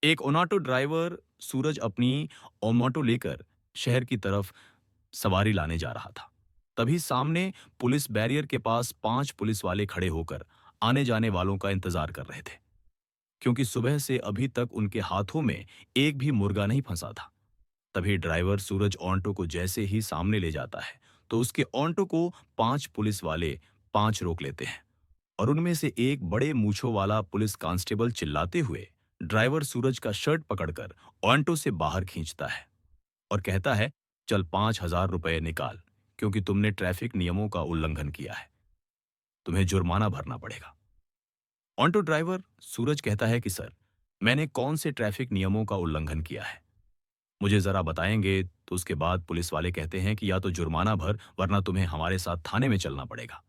एक auto driver सूरज अपनी auto लेकर शहर की तरफ सवारी लाने जा रहा था। तभी सामने पुलिस बैरियर के पास 5 पुलिस वाले खड़े होकर आने जाने वालों का इंतजार कर रहे थे, क्योंकि सुबह से अभी तक उनके हाथों में एक भी मुर्गा नहीं फंसा था। तभी ड्राइवर सूरज ऑटो को जैसे ही सामने ले जाता है, तो उसके ऑटो को 5 पुलिस वाले 5 रोक लेते हैं, और उनमें से एक बड़े मूंछों वाला पुलिस कांस्टेबल चिल्लाते हुए ड्राइवर सूरज का शर्ट पकड़कर ऑटो से बाहर खींचता है और कहता है, चल 5,000 रुपए निकाल, क्योंकि तुमने ट्रैफिक नियमों का उल्लंघन किया है। तुम्हें जुर्माना भरना पड़ेगा। ऑटो ड्राइवर सूरज कहता है कि सर, मैंने कौन से ट्रैफिक नियमों का उल्लंघन किया है, मुझे जरा बताएंगे। तो उसके बाद पुलिस वाले कहते हैं कि या तो जुर्माना भर, वरना तुम्हें हमारे साथ थाने में चलना पड़ेगा।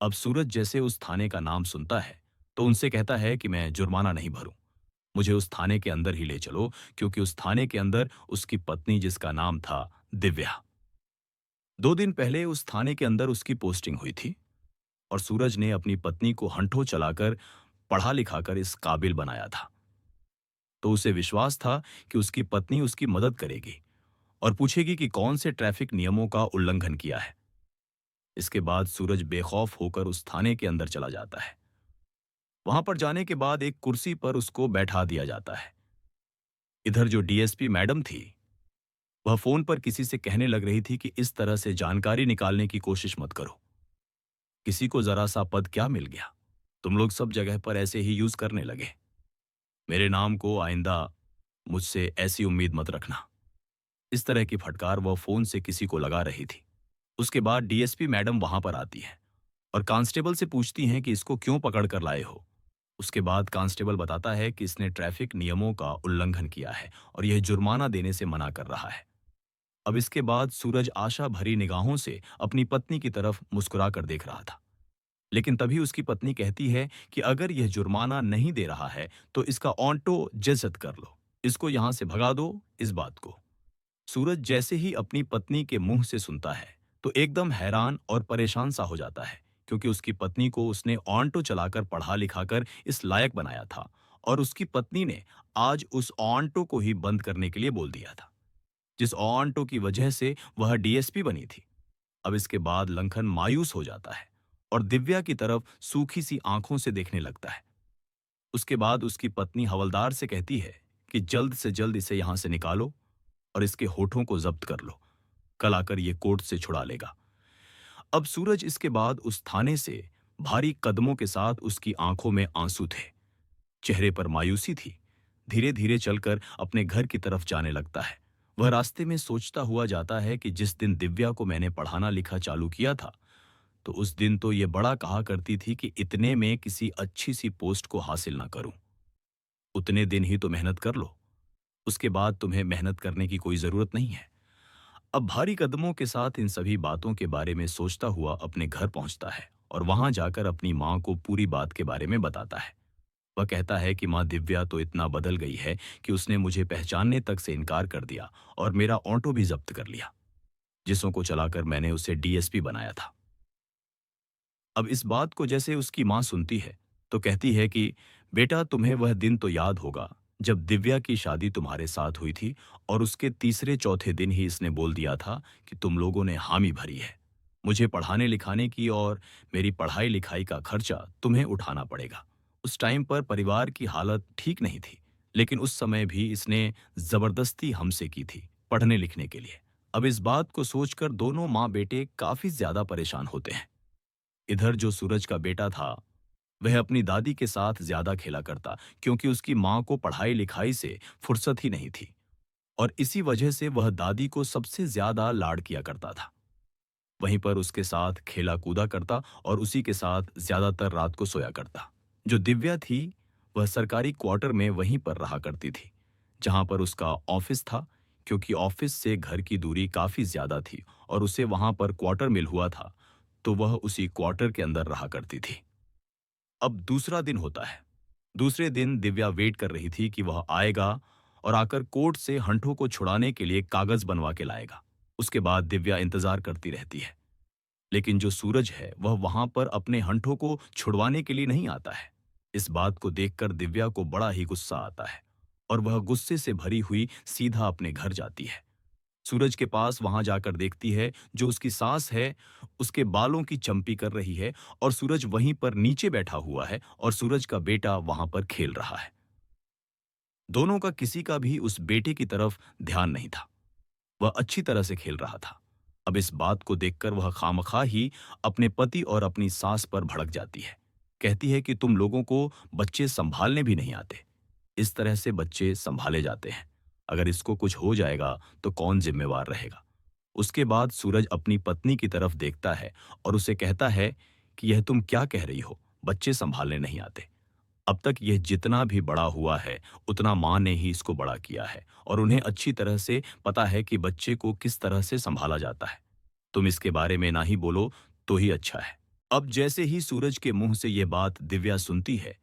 अब सूरज जैसे उस थाने का नाम सुनता है, तो उनसे कहता है कि मैं जुर्माना नहीं भरूं, मुझे उस थाने के अंदर ही ले चलो, क्योंकि उस थाने के अंदर उसकी पत्नी, जिसका नाम था दिव्या, 2 दिन पहले उस थाने के अंदर उसकी पोस्टिंग हुई थी, और सूरज ने अपनी पत्नी को हंठों चलाकर पढ़ा लिखाकर इस काबिल बनाया था। तो उसे विश्वास था कि उसकी पत्नी उसकी मदद करेगी और पूछेगी कि कौन से ट्रैफिक नियमों का उल्लंघन किया है। इसके बाद सूरज बेखौफ होकर उस थाने के अंदर चला जाता है। वहां पर जाने के बाद एक कुर्सी पर उसको बैठा दिया जाता है। इधर जो डीएसपी मैडम थी, वह फोन पर किसी से कहने लग रही थी कि इस तरह से जानकारी निकालने की कोशिश मत करो। किसी को जरा सा पद क्या मिल गया, तुम लोग सब जगह पर ऐसे ही यूज करने लगे। मेरे नाम को आइंदा मुझसे ऐसी उम्मीद मत रखना। इस तरह की फटकार वह फोन से किसी को लगा रही थी। उसके बाद डीएसपी मैडम वहां पर आती है और कांस्टेबल से पूछती हैं कि इसको क्यों पकड़ कर लाए हो। उसके बाद कांस्टेबल बताता है कि इसने ट्रैफिक नियमों का उल्लंघन किया है और यह जुर्माना देने से मना कर रहा है। अब इसके बाद सूरज आशा भरी निगाहों से अपनी पत्नी की तरफ मुस्कुरा कर देख रहा था। लेकिन तभी उसकी पत्नी कहती है कि अगर यह जुर्माना नहीं दे रहा है, तो इसका ऑटो जब्त कर लो, इसको यहां से भगा दो। इस बात को सूरज जैसे ही अपनी पत्नी के मुंह से सुनता है, तो एकदम हैरान और परेशान सा हो जाता है, क्योंकि उसकी पत्नी को उसने ऑटो चलाकर पढ़ा लिखाकर इस लायक बनाया था, और उसकी पत्नी ने आज उस ऑटो को ही बंद करने के लिए बोल दिया था, जिस ऑटो की वजह से वह डीएसपी बनी थी। अब इसके बाद लंघन मायूस हो जाता है और दिव्या की तरफ सूखी सी आंखों से देखने लगता है। उसके बाद उसकी पत्नी हवलदार से कहती है कि जल्द से जल्द इसे यहां से निकालो और इसके होठों को जब्त कर लो, कल आकर ये कोर्ट से छुड़ा लेगा। अब सूरज इसके बाद उस थाने से भारी कदमों के साथ, उसकी आंखों में आंसू थे, चेहरे पर मायूसी थी, धीरे धीरे चलकर अपने घर की तरफ जाने लगता है। वह रास्ते में सोचता हुआ जाता है कि जिस दिन दिव्या को मैंने पढ़ाना लिखा चालू किया था, तो उस दिन तो ये बड़ा कहा करती थी कि इतने में किसी अच्छी सी पोस्ट को हासिल ना करूं। उतने दिन ही तो मेहनत कर लो, उसके बाद तुम्हें मेहनत करने की कोई जरूरत नहीं है। अब भारी कदमों के साथ इन सभी बातों के बारे में सोचता हुआ अपने घर पहुंचता है और वहां जाकर अपनी मां को पूरी बात के बारे में बताता है। वह कहता है कि मां दिव्या तो इतना बदल गई है कि उसने मुझे पहचानने तक से इनकार कर दिया और मेरा ऑटो भी जब्त कर लिया, जिसों को चलाकर मैंने उसे डीएसपी बनाया था। अब इस बात को जैसे उसकी मां सुनती है, तो कहती है कि बेटा, तुम्हें वह दिन तो याद होगा जब दिव्या की शादी तुम्हारे साथ हुई थी, और उसके तीसरे चौथे दिन ही इसने बोल दिया था कि तुम लोगों ने हामी भरी है, मुझे पढ़ाने लिखाने की, और मेरी पढ़ाई लिखाई का खर्चा तुम्हें उठाना पड़ेगा। उस टाइम पर परिवार की हालत ठीक नहीं थी, लेकिन उस समय भी इसने जबरदस्ती हमसे की थी पढ़ने लिखने के लिए। अब इस बात को सोचकर दोनों माँ बेटे काफी ज्यादा परेशान होते हैं। इधर जो सूरज का बेटा था, वह अपनी दादी के साथ ज्यादा खेला करता, क्योंकि उसकी मां को पढ़ाई लिखाई से फुर्सत ही नहीं थी, और इसी वजह से वह दादी को सबसे ज्यादा लाड किया करता था। वहीं पर उसके साथ खेला कूदा करता और उसी के साथ ज्यादातर रात को सोया करता। जो दिव्या थी, वह सरकारी क्वार्टर में वहीं पर रहा करती थी, जहां पर उसका ऑफिस था, क्योंकि ऑफिस से घर की दूरी काफी ज्यादा थी और उसे वहां पर क्वार्टर मिल हुआ था, तो वह उसी क्वार्टर के अंदर रहा करती थी। अब दूसरा दिन होता है। दूसरे दिन दिव्या वेट कर रही थी कि वह आएगा और आकर कोर्ट से हंठों को छुड़ाने के लिए कागज बनवा के लाएगा। उसके बाद दिव्या इंतजार करती रहती है। लेकिन जो सूरज है, वह वहां पर अपने हंठों को छुड़वाने के लिए नहीं आता है। इस बात को देखकर दिव्या को बड़ा ही गुस्सा आता है और वह गुस्से से भरी हुई सीधा अपने घर जाती है। सूरज के पास वहां जाकर देखती है जो उसकी सास है उसके बालों की चंपी कर रही है और सूरज वहीं पर नीचे बैठा हुआ है और सूरज का बेटा वहां पर खेल रहा है। दोनों का किसी का भी उस बेटे की तरफ ध्यान नहीं था। वह अच्छी तरह से खेल रहा था। अब इस बात को देखकर वह खामखा ही अपने पति और अपनी सास पर भड़क जाती है। कहती है कि तुम लोगों को बच्चे संभालने भी नहीं आते। इस तरह से बच्चे संभाले जाते हैं। अगर इसको कुछ हो जाएगा तो कौन जिम्मेवार रहेगा। उसके बाद सूरज अपनी पत्नी की तरफ देखता है और उसे कहता है कि यह तुम क्या कह रही हो, बच्चे संभालने नहीं आते। अब तक यह जितना भी बड़ा हुआ है उतना माँ ने ही इसको बड़ा किया है और उन्हें अच्छी तरह से पता है कि बच्चे को किस तरह से संभाला जाता है। तुम इसके बारे में ना ही बोलो तो ही अच्छा है। अब जैसे ही सूरज के मुंह से यह बात दिव्या सुनती है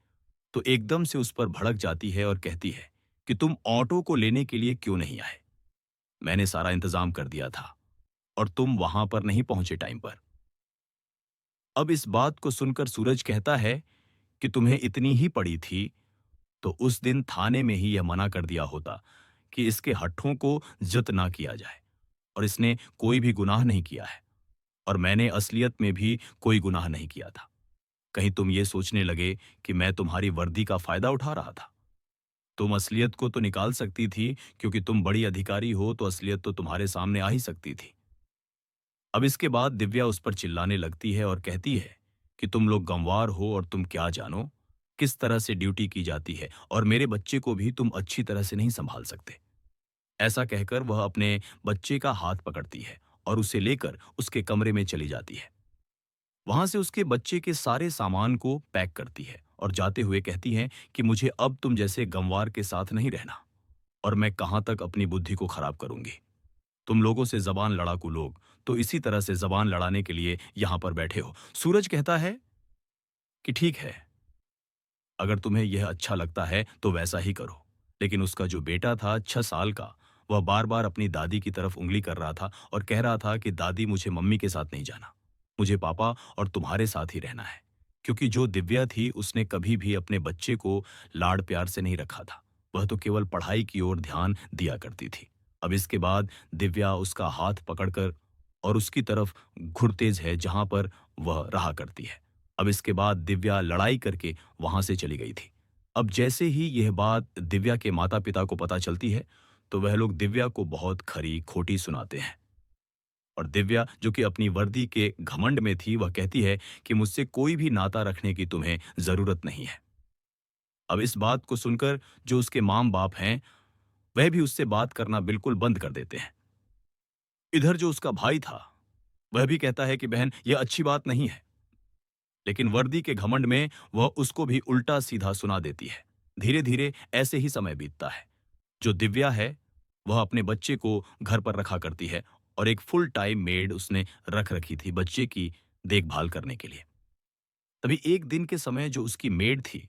तो एकदम से उस पर भड़क जाती है और कहती है कि तुम ऑटो को लेने के लिए क्यों नहीं आए? मैंने सारा इंतजाम कर दिया था और तुम वहां पर नहीं पहुंचे टाइम पर। अब इस बात को सुनकर सूरज कहता है कि तुम्हें इतनी ही पड़ी थी तो उस दिन थाने में ही यह मना कर दिया होता कि इसके हट्ठों को जत ना किया जाए और इसने कोई भी गुनाह नहीं किया है और मैंने असलियत में भी कोई गुनाह नहीं किया था। कहीं तुम ये सोचने लगे कि मैं तुम्हारी वर्दी का फायदा उठा रहा था। तुम असलियत को तो निकाल सकती थी, क्योंकि तुम बड़ी अधिकारी हो तो असलियत तो तुम्हारे सामने आ ही सकती थी। अब इसके बाद दिव्या उस पर चिल्लाने लगती है और कहती है कि तुम लोग गंवार हो और तुम क्या जानो किस तरह से ड्यूटी की जाती है और मेरे बच्चे को भी तुम अच्छी तरह से नहीं संभाल सकते। ऐसा कहकर वह अपने बच्चे का हाथ पकड़ती है और उसे लेकर उसके कमरे में चली जाती है। वहां से उसके बच्चे के सारे सामान को पैक करती है और जाते हुए कहती है कि मुझे अब तुम जैसे गंवार के साथ नहीं रहना और मैं कहां तक अपनी बुद्धि को खराब करूंगी। तुम लोगों से जबान लड़ाकू लोग तो इसी तरह से जबान लड़ाने के लिए यहां पर बैठे हो। सूरज कहता है कि ठीक है, अगर तुम्हें यह अच्छा लगता है तो वैसा ही करो। लेकिन उसका जो बेटा था 6 साल का, वह बार बार अपनी दादी की तरफ उंगली कर रहा था और कह रहा था कि दादी मुझे मम्मी के साथ नहीं जाना, मुझे पापा और तुम्हारे साथ ही रहना है। क्योंकि जो दिव्या थी उसने कभी भी अपने बच्चे को लाड़ प्यार से नहीं रखा था। वह तो केवल पढ़ाई की ओर ध्यान दिया करती थी। अब इसके बाद दिव्या उसका हाथ पकड़कर और उसकी तरफ घुरतेज है जहां पर वह रहा करती है। अब इसके बाद दिव्या लड़ाई करके वहां से चली गई थी। अब जैसे ही यह बात दिव्या के माता पिता को पता चलती है तो वह लोग दिव्या को बहुत खरी खोटी सुनाते हैं और दिव्या जो कि अपनी वर्दी के घमंड में थी वह कहती है कि मुझसे कोई भी नाता रखने की तुम्हें जरूरत नहीं है। अब इस बात को सुनकर जो उसके माम बाप हैं वह भी उससे बात करना बिल्कुल बंद कर देते हैं। इधर जो उसका भाई था वह भी कहता है कि बहन यह अच्छी बात नहीं है, लेकिन वर्दी के घमंड में वह उसको भी उल्टा सीधा सुना देती है। धीरे धीरे ऐसे ही समय बीतता है। जो दिव्या है वह अपने बच्चे को घर पर रखा करती है और एक फुल टाइम मेड उसने रख रखी थी बच्चे की देखभाल करने के लिए। तभी एक दिन के समय जो उसकी मेड थी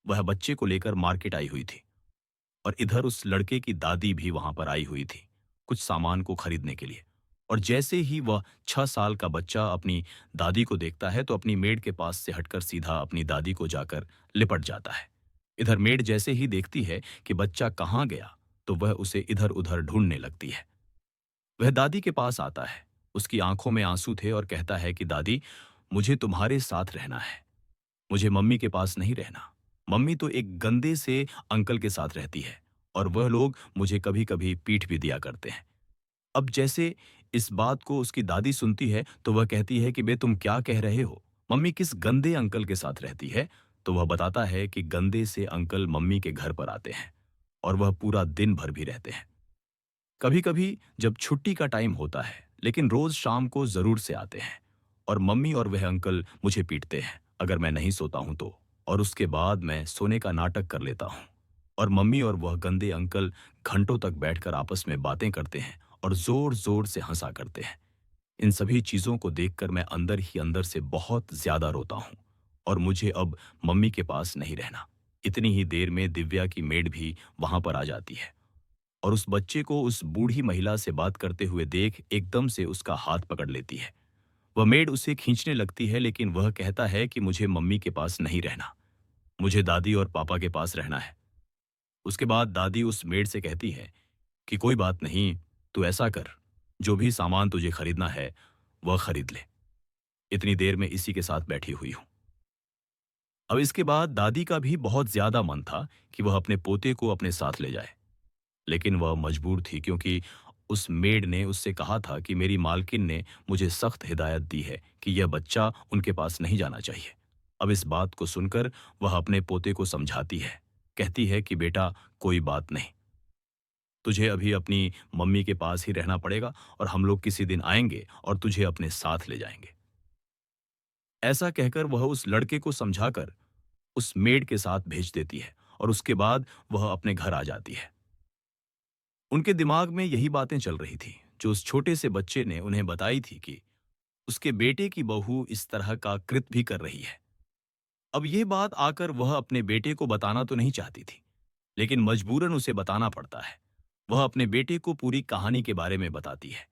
वह बच्चे को लेकर मार्केट आई हुई थी और इधर उस लड़के की दादी भी वहां पर आई हुई थी कुछ सामान को खरीदने के लिए। और जैसे ही वह 6 साल का बच्चा अपनी दादी को देखता है तो अपनी मेड के पास से हटकर सीधा अपनी दादी को जाकर लिपट जाता है। इधर मेड जैसे ही देखती है कि बच्चा कहाँ गया तो वह उसे इधर उधर ढूंढने लगती है। वह दादी के पास आता है, उसकी आंखों में आंसू थे और कहता है कि दादी मुझे तुम्हारे साथ रहना है, मुझे मम्मी के पास नहीं रहना। मम्मी तो एक गंदे से अंकल के साथ रहती है और वह लोग मुझे कभी कभी पीठ भी दिया करते हैं। अब जैसे इस बात को उसकी दादी सुनती है तो वह कहती है कि बे तुम क्या कह रहे हो, मम्मी किस गंदे अंकल के साथ रहती है। तो वह बताता है कि गंदे से अंकल मम्मी के घर पर आते हैं और वह पूरा दिन भर भी रहते हैं। कभी कभी जब छुट्टी का टाइम होता है, लेकिन रोज शाम को जरूर से आते हैं और मम्मी और वह अंकल मुझे पीटते हैं अगर मैं नहीं सोता हूं तो। और उसके बाद मैं सोने का नाटक कर लेता हूं और मम्मी और वह गंदे अंकल घंटों तक बैठकर आपस में बातें करते हैं और जोर जोर से हंसा करते हैं। इन सभी चीजों को देखकर मैं अंदर ही अंदर से बहुत ज्यादा रोता हूं और मुझे अब मम्मी के पास नहीं रहना। इतनी ही देर में दिव्या की मेड भी वहां पर आ जाती है और उस बच्चे को उस बूढ़ी महिला से बात करते हुए देख एकदम से उसका हाथ पकड़ लेती है। वह मेड उसे खींचने लगती है लेकिन वह कहता है कि मुझे मम्मी के पास नहीं रहना, मुझे दादी और पापा के पास रहना है। उसके बाद दादी उस मेड से कहती है कि कोई बात नहीं, तू ऐसा कर, जो भी सामान तुझे खरीदना है, वह खरीद ले। इतनी देर में इसी के साथ बैठी हुई हूँ। अब इसके बाद दादी का भी बहुत ज्यादा मन था कि वह अपने पोते को अपने साथ ले जाए, लेकिन वह मजबूर थी क्योंकि उस मेड ने उससे कहा था कि मेरी मालकिन ने मुझे सख्त हिदायत दी है कि यह बच्चा उनके पास नहीं जाना चाहिए। अब इस बात को सुनकर वह अपने पोते को समझाती है, कहती है कि बेटा, कोई बात नहीं, तुझे अभी अपनी मम्मी के पास ही रहना पड़ेगा और हम लोग किसी दिन आएंगे और तुझे अपने साथ ले जाएंगे। ऐसा कहकर वह उस लड़के को समझाकर उस मेड के साथ भेज देती है और उसके बाद वह अपने घर आ जाती है। उनके दिमाग में यही बातें चल रही थी जो उस छोटे से बच्चे ने उन्हें बताई थी कि उसके बेटे की बहू इस तरह का कृत भी कर रही है। अब ये बात आकर वह अपने बेटे को बताना तो नहीं चाहती थी, लेकिन मजबूरन उसे बताना पड़ता है। वह अपने बेटे को पूरी कहानी के बारे में बताती है।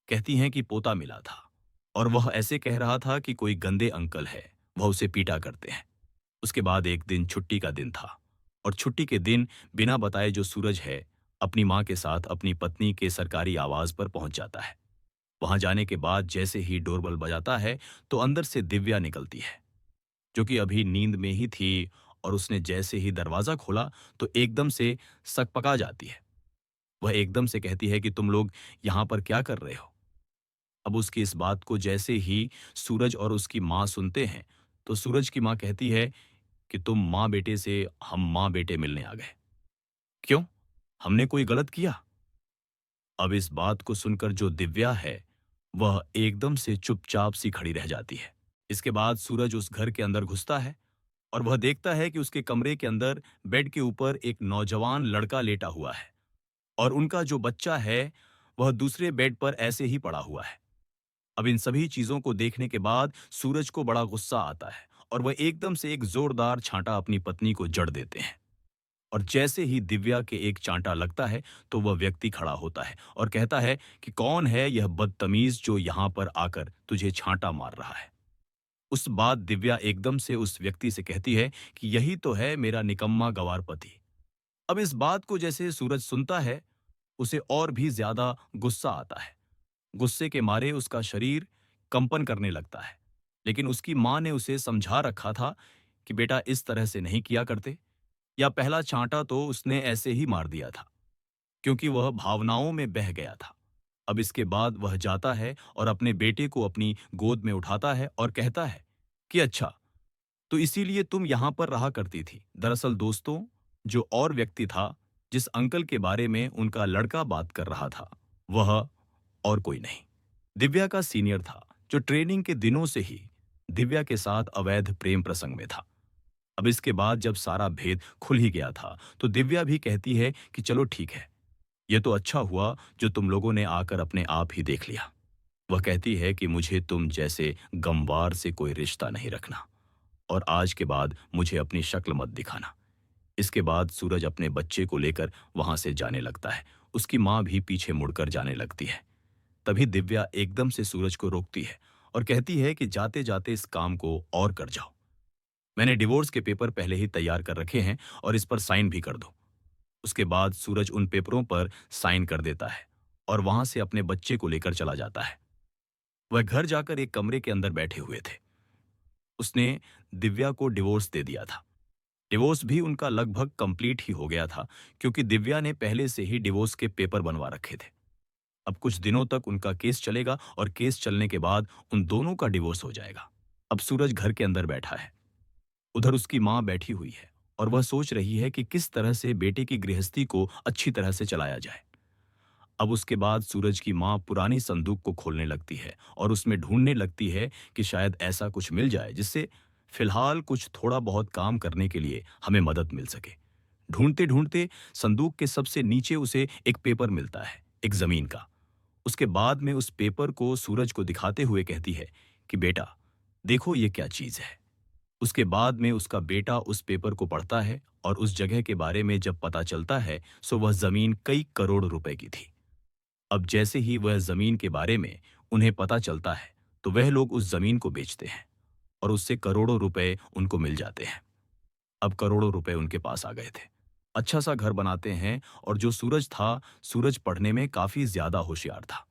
कहती हैं कि पोता मिला था और वह ऐसे कह रहा था कि कोई गंदे अंकल है, वह उसे पीटा करते हैं। उसके बाद एक दिन छुट्टी का दिन था और छुट्टी के दिन बिना बताए जो सूरज है अपनी माँ के साथ अपनी पत्नी के सरकारी आवास पर पहुंच जाता है। वहां जाने के बाद जैसे ही डोरबेल बजाता है तो अंदर से दिव्या निकलती है, जो कि अभी नींद में ही थी, और उसने जैसे ही दरवाजा खोला तो एकदम से सकपका जाती है। वह एकदम से कहती है कि तुम लोग यहाँ पर क्या कर रहे हो। अब उसकी इस बात को जैसे ही सूरज और उसकी माँ सुनते हैं तो सूरज की माँ कहती है कि तुम माँ बेटे से हम माँ बेटे मिलने आ गए। क्यों? हमने कोई गलत किया? अब इस बात को सुनकर जो दिव्या है वह एकदम से चुपचाप सी खड़ी रह जाती है। इसके बाद सूरज उस घर के अंदर घुसता है और वह देखता है कि उसके कमरे के अंदर बेड के ऊपर एक नौजवान लड़का लेटा हुआ है और उनका जो बच्चा है वह दूसरे बेड पर ऐसे ही पड़ा हुआ है। अब इन सभी चीजों को देखने के बाद सूरज को बड़ा गुस्सा आता है और वह एकदम से एक जोरदार छांटा अपनी पत्नी को जड़ देते हैं। और जैसे ही दिव्या के एक चांटा लगता है तो वह व्यक्ति खड़ा होता है और कहता है कि कौन है यह बदतमीज जो यहाँ पर आकर तुझे छांटा मार रहा है। उस बाद दिव्या एकदम से उस व्यक्ति से कहती है कि यही तो है मेरा निकम्मा गंवार पति। अब इस बात को जैसे सूरज सुनता है उसे और भी ज्यादा गुस्सा आता है। गुस्से के मारे उसका शरीर कंपन करने लगता है, लेकिन उसकी माँ ने उसे समझा रखा था कि बेटा इस तरह से नहीं किया करते, या पहला चांटा तो उसने ऐसे ही मार दिया था क्योंकि वह भावनाओं में बह गया था। अब इसके बाद वह जाता है और अपने बेटे को अपनी गोद में उठाता है और कहता है कि अच्छा, तो इसीलिए तुम यहां पर रहा करती थी। दरअसल दोस्तों, जो और व्यक्ति था जिस अंकल के बारे में उनका लड़का बात कर रहा था, वह और कोई नहीं, दिव्या का सीनियर था जो ट्रेनिंग के दिनों से ही दिव्या के साथ अवैध प्रेम प्रसंग में था। अब इसके बाद जब सारा भेद खुल ही गया था तो दिव्या भी कहती है कि चलो ठीक है, ये तो अच्छा हुआ जो तुम लोगों ने आकर अपने आप ही देख लिया। वह कहती है कि मुझे तुम जैसे गमवार से कोई रिश्ता नहीं रखना और आज के बाद मुझे अपनी शक्ल मत दिखाना। इसके बाद सूरज अपने बच्चे को लेकर वहां से जाने लगता है। उसकी माँ भी पीछे मुड़कर जाने लगती है। तभी दिव्या एकदम से सूरज को रोकती है और कहती है कि जाते जाते इस काम को और कर जाओ। मैंने डिवोर्स के पेपर पहले ही तैयार कर रखे हैं और इस पर साइन भी कर दो। उसके बाद सूरज उन पेपरों पर साइन कर देता है और वहां से अपने बच्चे को लेकर चला जाता है। वह घर जाकर एक कमरे के अंदर बैठे हुए थे। उसने दिव्या को डिवोर्स दे दिया था। डिवोर्स भी उनका लगभग कंप्लीट ही हो गया था क्योंकि दिव्या ने पहले से ही डिवोर्स के पेपर बनवा रखे थे। अब कुछ दिनों तक उनका केस चलेगा और केस चलने के बाद उन दोनों का डिवोर्स हो जाएगा। अब सूरज घर के अंदर बैठा है। उधर उसकी माँ बैठी हुई है और वह सोच रही है कि किस तरह से बेटे की गृहस्थी को अच्छी तरह से चलाया जाए। अब उसके बाद सूरज की माँ पुरानी संदूक को खोलने लगती है और उसमें ढूंढने लगती है कि शायद ऐसा कुछ मिल जाए जिससे फिलहाल कुछ थोड़ा बहुत काम करने के लिए हमें मदद मिल सके। ढूंढते ढूंढते संदूक के सबसे नीचे उसे एक पेपर मिलता है, एक जमीन का। उसके बाद में उस पेपर को सूरज को दिखाते हुए कहती है कि बेटा, देखो ये क्या चीज है। उसके बाद में उसका बेटा उस पेपर को पढ़ता है और उस जगह के बारे में जब पता चलता है सो वह जमीन कई करोड़ रुपए की थी। अब जैसे ही वह जमीन के बारे में उन्हें पता चलता है तो वह लोग उस जमीन को बेचते हैं और उससे करोड़ों रुपए उनको मिल जाते हैं। अब करोड़ों रुपए उनके पास आ गए थे। अच्छा सा घर बनाते हैं। और जो सूरज था, सूरज पढ़ने में काफ़ी ज़्यादा होशियार था।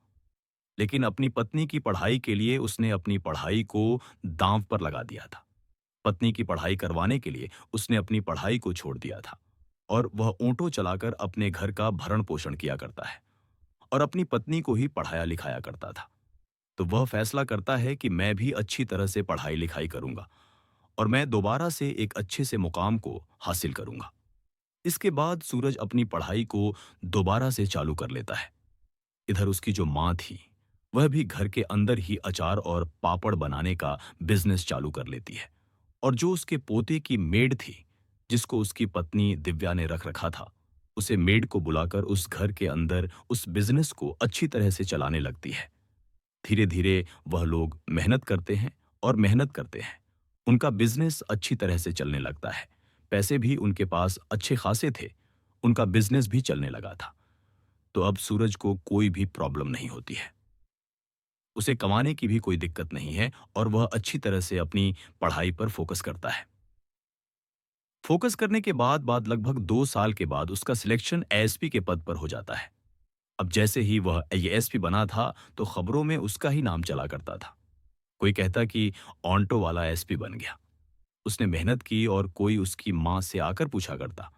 लेकिन अपनी पत्नी की पढ़ाई के लिए उसने अपनी पढ़ाई को दाँव पर लगा दिया था। पत्नी की पढ़ाई करवाने के लिए उसने अपनी पढ़ाई को छोड़ दिया था और वह ऑटो चलाकर अपने घर का भरण-पोषण किया करता है और अपनी पत्नी को ही पढ़ाया-लिखाया करता था। तो वह फैसला करता है कि मैं भी अच्छी तरह से पढ़ाई-लिखाई करूँगा और मैं दोबारा से एक अच्छे से मुकाम को हासिल करूँगा। इसके बाद सूरज अपनी पढ़ाई को दोबारा से चालू कर लेता है। इधर उसकी जो माँ थी, वह भी घर के अंदर ही अचार और पापड़ बनाने का बिज़नेस चालू कर लेती है। और जो उसके पोते की मेड थी, जिसको उसकी पत्नी दिव्या ने रख रखा था, उसे मेड को बुलाकर उस घर के अंदर उस बिज़नेस को अच्छी तरह से चलाने लगती है। धीरे-धीरे वह लोग मेहनत करते हैं और मेहनत करते हैं। उनका बिज़नेस अच्छी तरह से चलने लगता है। पैसे भी उनके पास अच्छे खासे थे। उनका बिज़नेस भी चलने लगा था। तो अब सूरज को कोई भी प्रॉब्लम नहीं होती है। उसे कमाने की भी कोई दिक्कत नहीं है और वह अच्छी तरह से अपनी पढ़ाई पर फोकस करता है। फोकस करने के बाद लगभग 2 साल के बाद उसका सिलेक्शन एएसपी के पद पर हो जाता है। अब जैसे ही वह एएसपी बना था, तो खबरों में उसका ही नाम चला करता था। कोई कहता कि ऑन्टो वाला एसपी बन गया। उसने मेहनत की और कोई उसकी माँ से आकर पूछा करता।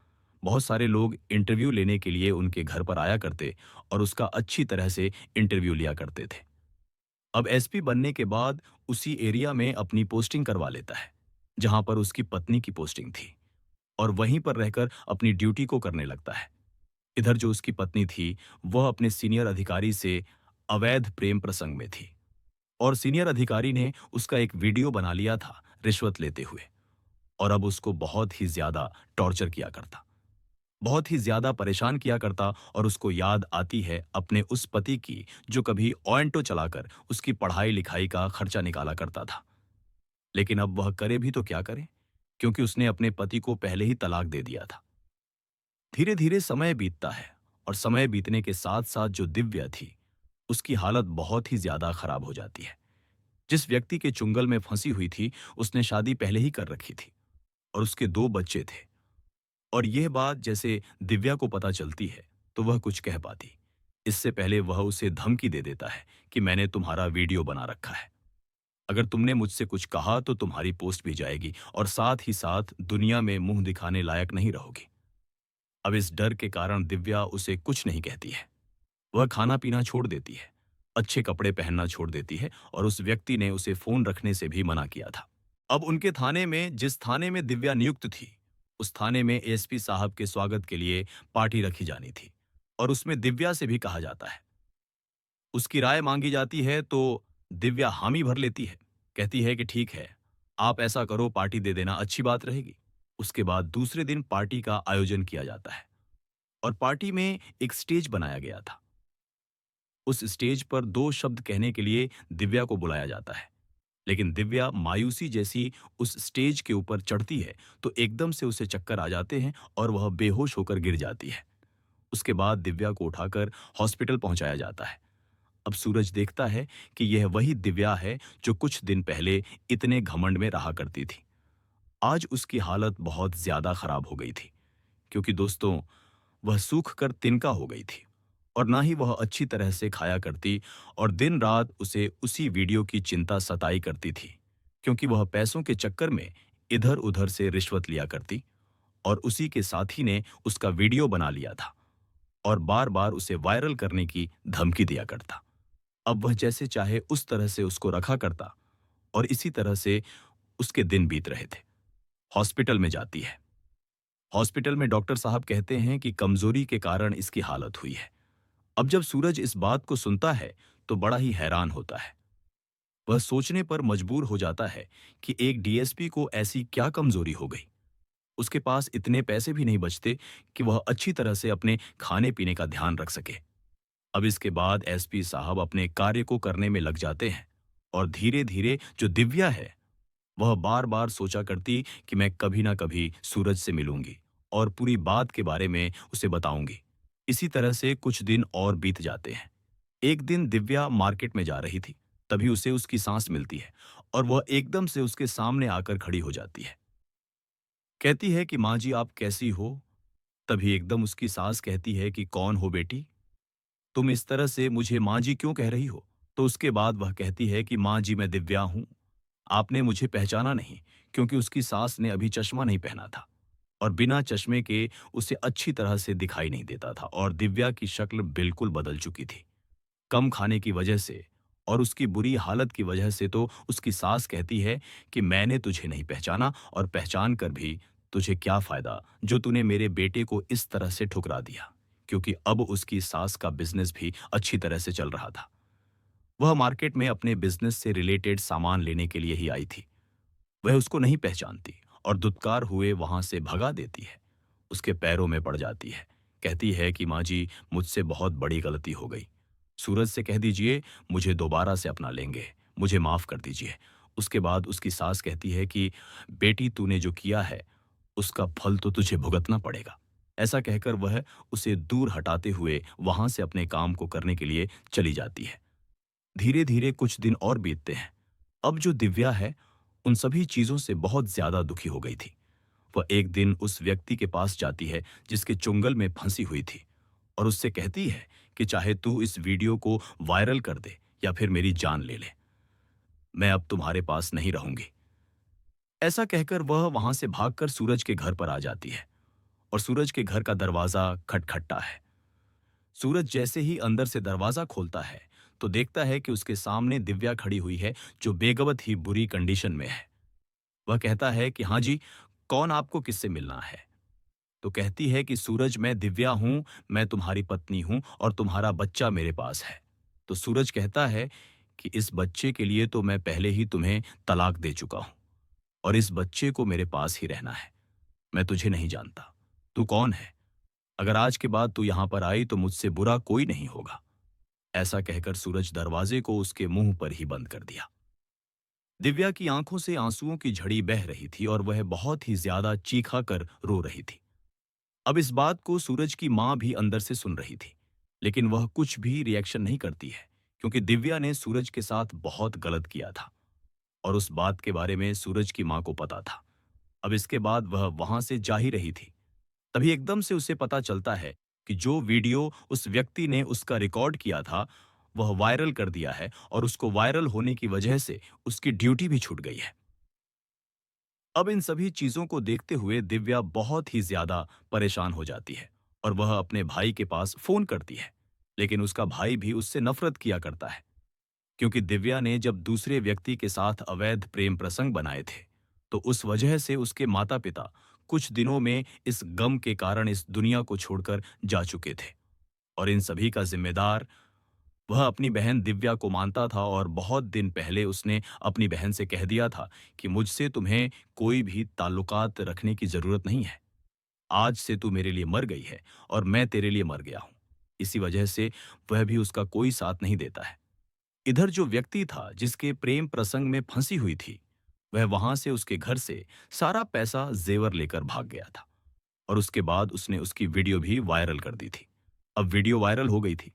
बहुत सारे लोग इंटरव्यू लेने के लिए उनके घर पर आया करते और उसका अच्छी तरह से इंटरव्यू लिया करते थे। अब एसपी बनने के बाद उसी एरिया में अपनी पोस्टिंग करवा लेता है, जहां पर उसकी पत्नी की पोस्टिंग थी और वहीं पर रहकर अपनी ड्यूटी को करने लगता है। इधर जो उसकी पत्नी थी, वह अपने सीनियर अधिकारी से अवैध प्रेम प्रसंग में थी और सीनियर अधिकारी ने उसका एक वीडियो बना लिया था रिश्वत लेते हुए और अब उसको बहुत ही ज्यादा टॉर्चर किया करता, बहुत ही ज्यादा परेशान किया करता और उसको याद आती है अपने उस पति की जो कभी ऑयंटो चलाकर उसकी पढ़ाई लिखाई का खर्चा निकाला करता था। लेकिन अब वह करे भी तो क्या करे, क्योंकि उसने अपने पति को पहले ही तलाक दे दिया था। धीरे धीरे समय बीतता है और समय बीतने के साथ साथ जो दिव्या थी, उसकी हालत बहुत ही ज्यादा खराब हो जाती है। जिस व्यक्ति के चुंगल में फंसी हुई थी, उसने शादी पहले ही कर रखी थी और उसके 2 बच्चे थे। और यह बात जैसे दिव्या को पता चलती है, तो वह कुछ कह पाती। इससे पहले वह उसे धमकी दे देता है कि मैंने तुम्हारा वीडियो बना रखा है। अगर तुमने मुझसे कुछ कहा तो तुम्हारी पोस्ट भी जाएगी और साथ ही साथ दुनिया में मुंह दिखाने लायक नहीं रहोगी। अब इस डर के कारण दिव्या उसे कुछ नहीं कहती है। वह खाना-पीना छोड़ देती है, अच्छे कपड़े पहनना छोड़ देती है और उस व्यक्ति ने उसे फ़ोन रखने से भी मना किया था। अब उनके थाने में, जिस थाने में दिव्या नियुक्त थी, उस थाने में एसपी साहब के स्वागत के लिए पार्टी रखी जानी थी और उसमें दिव्या से भी कहा जाता है। उसकी राय मांगी जाती है तो दिव्या हामी भर लेती है। कहती है कि ठीक है, आप ऐसा करो, पार्टी दे देना, अच्छी बात रहेगी। उसके बाद दूसरे दिन पार्टी का आयोजन किया जाता है और पार्टी में एक स्टेज बनाया गया था। उस स्टेज पर 2 शब्द कहने के लिए दिव्या को बुलाया जाता है। लेकिन दिव्या मायूसी जैसी उस स्टेज के ऊपर चढ़ती है, तो एकदम से उसे चक्कर आ जाते हैं और वह बेहोश होकर गिर जाती है। उसके बाद दिव्या को उठाकर हॉस्पिटल पहुंचाया जाता है। अब सूरज देखता है कि यह वही दिव्या है जो कुछ दिन पहले इतने घमंड में रहा करती थी। आज उसकी हालत बहुत ज्यादा खराब हो गई थी, क्योंकि दोस्तों, वह सूख कर तिनका हो गई थी और ना ही वह अच्छी तरह से खाया करती और दिन रात उसे उसी वीडियो की चिंता सताई करती थी, क्योंकि वह पैसों के चक्कर में इधर उधर से रिश्वत लिया करती और उसी के साथी ने उसका वीडियो बना लिया था और बार बार उसे वायरल करने की धमकी दिया करता। अब वह जैसे चाहे उस तरह से उसको रखा करता और इसी तरह से उसके दिन बीत रहे थे। हॉस्पिटल में जाती है। हॉस्पिटल में डॉक्टर साहब कहते हैं कि कमजोरी के कारण इसकी हालत हुई है। अब जब सूरज इस बात को सुनता है, तो बड़ा ही हैरान होता है। वह सोचने पर मजबूर हो जाता है कि एक डीएसपी को ऐसी क्या कमजोरी हो गई। उसके पास इतने पैसे भी नहीं बचते कि वह अच्छी तरह से अपने खाने पीने का ध्यान रख सके। अब इसके बाद एसपी साहब अपने कार्य को करने में लग जाते हैं और धीरे धीरे जो दिव्या है, वह बार बार सोचा करती कि मैं कभी ना कभी सूरज से मिलूंगी और पूरी बात के बारे में उसे बताऊंगी। इसी तरह से कुछ दिन और बीत जाते हैं। एक दिन दिव्या मार्केट में जा रही थी, तभी उसे उसकी सांस मिलती है और वह एकदम से उसके सामने आकर खड़ी हो जाती है। कहती है कि माँ जी, आप कैसी हो? तभी एकदम उसकी सास कहती है कि कौन हो बेटी, तुम इस तरह से मुझे माँ जी क्यों कह रही हो? तो उसके बाद वह कहती है कि माँ जी मैं दिव्या हूँ, आपने मुझे पहचाना नहीं, क्योंकि उसकी सास ने अभी चश्मा नहीं पहना था और बिना चश्मे के उसे अच्छी तरह से दिखाई नहीं देता था और दिव्या की शक्ल बिल्कुल बदल चुकी थी। कम खाने की वजह से और उसकी बुरी हालत की वजह से तो उसकी सास कहती है कि मैंने तुझे नहीं पहचाना और पहचान कर भी तुझे क्या फायदा जो तूने मेरे बेटे को इस तरह से ठुकरा दिया, क्योंकि अब उसकी सास का बिजनेस भी अच्छी तरह से चल रहा था। वह मार्केट में अपने बिजनेस से रिलेटेड सामान लेने के लिए ही आई थी। वह उसको नहीं पहचानती और धुतकार हुए वहां से भगा देती है। उसके पैरों में पड़ जाती है। कहती है कि माँ जी मुझसे बहुत बड़ी गलती हो गई। सूरज से कह दीजिए मुझे दोबारा से अपना लेंगे, मुझे माफ कर दीजिए। उसके बाद उसकी सास कहती है कि बेटी तूने जो किया है उसका फल तो तुझे भुगतना पड़ेगा। ऐसा कहकर वह उसे दूर हटाते हुए वहां से अपने काम को करने के लिए चली जाती है। धीरे धीरे कुछ दिन और बीतते हैं। अब जो दिव्या है उन सभी चीजों से बहुत ज्यादा दुखी हो गई थी। वह एक दिन उस व्यक्ति के पास जाती है जिसके चुंगल में फंसी हुई थी और उससे कहती है कि चाहे तू इस वीडियो को वायरल कर दे या फिर मेरी जान ले ले, मैं अब तुम्हारे पास नहीं रहूंगी। ऐसा कहकर वह वहां से भागकर सूरज के घर पर आ जाती है और सूरज के घर का दरवाजा खटखटता है। सूरज जैसे ही अंदर से दरवाजा खोलता है तो देखता है कि उसके सामने दिव्या खड़ी हुई है, जो बेगवत ही बुरी कंडीशन में है। वह कहता है कि हाँ जी, कौन आपको किससे मिलना है? तो कहती है कि सूरज मैं दिव्या हूं, मैं तुम्हारी पत्नी हूं और तुम्हारा बच्चा मेरे पास है। तो सूरज कहता है कि इस बच्चे के लिए तो मैं पहले ही तुम्हें तलाक दे चुका हूं और इस बच्चे को मेरे पास ही रहना है। मैं तुझे नहीं जानता। तू कौन है? अगर आज के बाद तू यहां पर आई तो मुझसे बुरा कोई नहीं होगा। ऐसा कहकर सूरज दरवाजे को उसके मुंह पर ही बंद कर दिया। दिव्या की आंखों से आंसुओं की झड़ी बह रही थी और वह बहुत ही ज्यादा चीखा कर रो रही थी। अब इस बात को सूरज की मां भी अंदर से सुन रही थी, लेकिन वह कुछ भी रिएक्शन नहीं करती है, क्योंकि दिव्या ने सूरज के साथ बहुत गलत किया था और उस बात के बारे में सूरज की मां को पता था। अब इसके बाद वह वहां से जा ही रही थी। तभी एकदम से उसे पता चलता है कि जो वीडियो उस व्यक्ति ने उसका रिकॉर्ड किया था वह वायरल कर दिया है और उसको वायरल होने की वजह से उसकी ड्यूटी भी छूट गई है। अब इन सभी चीजों को देखते हुए दिव्या बहुत ही ज्यादा परेशान हो जाती है और वह अपने भाई के पास फोन करती है, लेकिन उसका भाई भी उससे नफरत किया करता है, क्योंकि दिव्या ने जब दूसरे व्यक्ति के साथ अवैध प्रेम प्रसंग बनाए थे तो उस वजह से उसके माता पिता कुछ दिनों में इस गम के कारण इस दुनिया को छोड़कर जा चुके थे और इन सभी का जिम्मेदार वह अपनी बहन दिव्या को मानता था और बहुत दिन पहले उसने अपनी बहन से कह दिया था कि मुझसे तुम्हें कोई भी ताल्लुकात रखने की जरूरत नहीं है। आज से तू मेरे लिए मर गई है और मैं तेरे लिए मर गया हूं। इसी वजह से वह भी उसका कोई साथ नहीं देता है। इधर जो व्यक्ति था जिसके प्रेम प्रसंग में फंसी हुई थी, वह वहां से उसके घर से सारा पैसा जेवर लेकर भाग गया था और उसके बाद उसने उसकी वीडियो भी वायरल कर दी थी। अब वीडियो वायरल हो गई थी,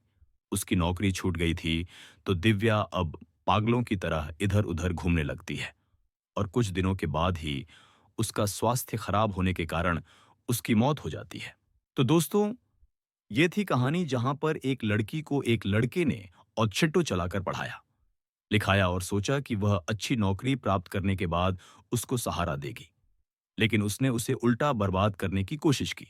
उसकी नौकरी छूट गई थी, तो दिव्या अब पागलों की तरह इधर-उधर घूमने लगती है और कुछ दिनों के बाद ही उसका स्वास्थ्य खराब होने के कारण उसकी मौत हो जाती है। तो दोस्तों, ये थी कहानी जहां पर एक लड़की को एक लड़के ने औचित्य चलाकर पढ़ाया, लिखाया और सोचा कि वह अच्छी नौकरी प्राप्त करने के बाद उसको सहारा देगी, लेकिन उसने उसे उल्टा बर्बाद करने की कोशिश की।